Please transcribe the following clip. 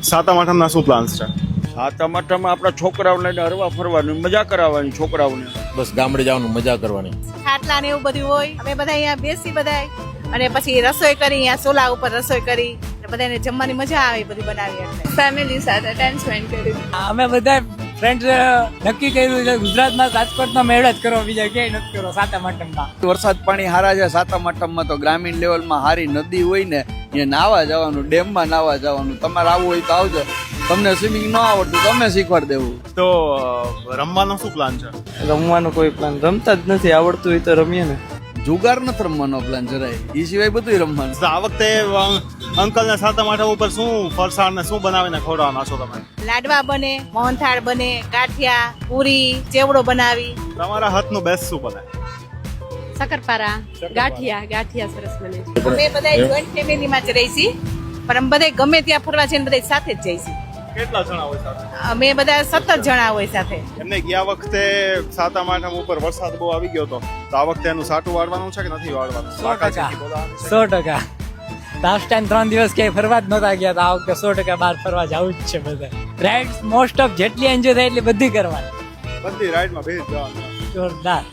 સાતમ આઠમના શું પ્લાન્સ છે? સાતમ આઠમમાં આપણા છોકરાઓને હરવા ફરવાની મજા કરાવવાની છોકરાઓને. બસ ગામડે જવાનું મજા કરવાની. ખાટલા ને એવું બધું હોય, અમે બધા અહીંયા બેસી બધાય અને પછી રસોઈ કરી, અહીંયા સોલા ઉપર રસોઈ કરી, બધાને જમવાની મજા આવે બધી બનાવી. એટલે ફેમિલી સાથે ટાઈમ સ્પેન્ડ કર્યું. અમે બધા ફ્રેન્ડ્સ નક્કી કર્યું છે ગુજરાતમાં રાજકોટમાં મેળા જ કરો, બીજા ક્યાંય નથી કરો સાતમ આઠમમાં. વરસાદ પાણી હારા છે સાતમ આઠમમાં તો ગ્રામીણ લેવલમાં હારી નદી હોય ને એ નાવા જવાનું, ડેમમાં નાવા જવાનું. તમારે આવવું હોય તો આવજો. તમને સ્વિમિંગ ન આવડતું તો અમે શીખવાડી દેવું. તો રમવાનો શું પ્લાન છે? રમવાનો કોઈ પ્લાન, રમતા જ નથી, આવડતું હોય તો રમીએ ને. જુગાર નથી રમવાનો પ્લાન જરાય, એ સિવાય બધું રમવાનું. તો આ વખતે અંકલ ને સાતમ આઠમ ઉપર શું ફરસાણ ને શું બનાવીને ખવડાવવાના છો તમે? લાડવા બને, મોહનથાળ બને, ગાંઠિયા, પૂરી, ચેવડો બનાવી. તમારા હાથનું બેસ્ટ શું બને? શક્કરપારા, ગાંઠિયા સરસ બને છે. અમે બધા જોઈન્ટ ફેમિલીમાં જ રહીશી, પણ અમે બધા ગમે ત્યાં ફરવા જઈને બધા સાથે જ જઈશી. કેટલા જણા હોય સાથે? અમે બધા 17 જણા હોય સાથે. એમને ગયા વખતે સાતમ આઠમ ઉપર વરસાદ બહુ આવી ગયો હતો, તો આ વખતે એનું સાટું વાળવાનું છે કે નથી વાળવાનું? 100%. લાસ્ટ ટાઈમ 3 દિવસ ક્યાંય ફરવા જ નહોતા ગયા, તો આ વખતે 100% બહાર ફરવા જવું જ છે બધા. રાઇડ્સ મોસ્ટ ઓફ જેટલી એન્જોય થાય એટલી બધી કરવાની. બધી રાઈડમાં ભેજ જવાનું. જોરદાર.